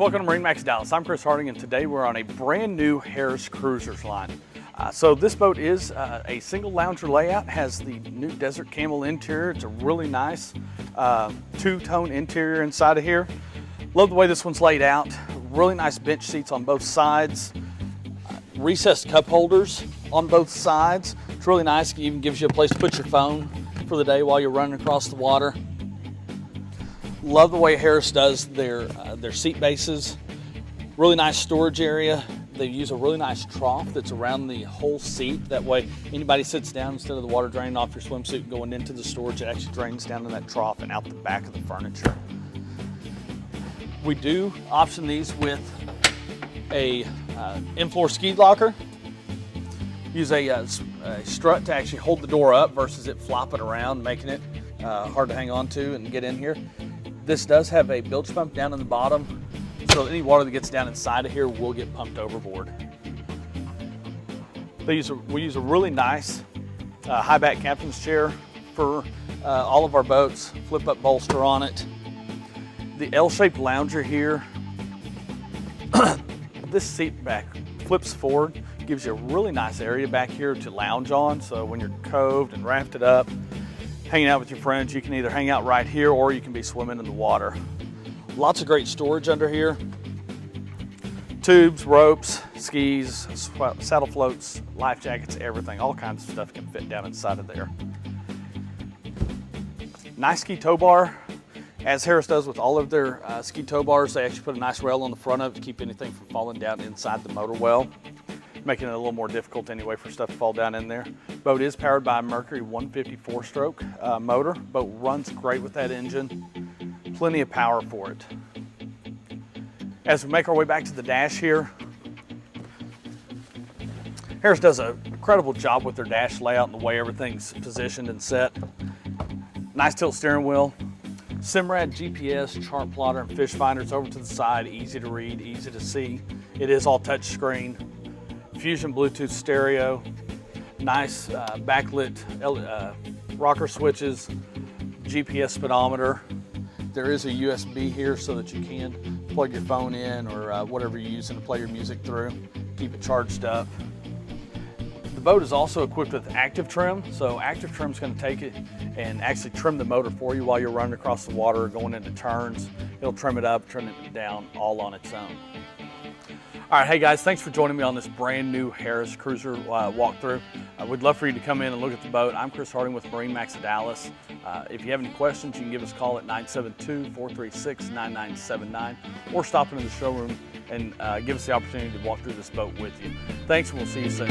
welcome to MarineMax Dallas. I'm Chris Harding, and today we're on a brand new Harris Cruisers line. So this boat is a single lounger layout, has the new Desert Camel interior. It's a really nice two-tone interior inside of here. Love the way this one's laid out. Really nice bench seats on both sides. Recessed cup holders on both sides. It's really nice. It even gives you a place to put your phone for the day while you're running across the water. Love the way Harris does their seat bases. Really nice storage area. They use a really nice trough that's around the whole seat. That way anybody sits down, instead of the water draining off your swimsuit and going into the storage, it actually drains down in that trough and out the back of the furniture. We do option these with a in-floor ski locker. Use a strut to actually hold the door up versus it flopping around, making it hard to hang on to and get in here. This does have a bilge pump down in the bottom, so any water that gets down inside of here will get pumped overboard. We use a really nice high back captain's chair for all of our boats, flip up bolster on it. The L-shaped lounger here, this seat back flips forward, gives you a really nice area back here to lounge on. So when you're coved and rafted up, hanging out with your friends, you can either hang out right here or you can be swimming in the water. Lots of great storage under here. Tubes, ropes, skis, saddle floats, life jackets, everything. All kinds of stuff can fit down inside of there. Nice ski tow bar. As Harris does with all of their ski tow bars, they actually put a nice rail on the front of it to keep anything from falling down inside the motor well, making it a little more difficult anyway for stuff to fall down in there. Boat is powered by a Mercury 154 stroke motor. Boat runs great with that engine. Plenty of power for it. As we make our way back to the dash here, Harris does an incredible job with their dash layout and the way everything's positioned and set. Nice tilt steering wheel. Simrad GPS, chart plotter, and fish finders over to the side. Easy to read, easy to see. It is all touch screen. Fusion Bluetooth stereo. Nice backlit rocker switches. GPS speedometer. There is a USB here so that you can plug your phone in or whatever you're using to play your music through. Keep it charged up. The boat is also equipped with active trim. So active trim is going to take it and actually trim the motor for you while you're running across the water or going into turns. It'll trim it up, trim it down, all on its own. All right, hey guys, thanks for joining me on this brand new Harris Cruiser walkthrough. We'd love for you to come in and look at the boat. I'm Chris Harding with MarineMax Dallas. If you have any questions, you can give us a call at 972-436-9979 or stop into the showroom and give us the opportunity to walk through this boat with you. Thanks, and we'll see you soon.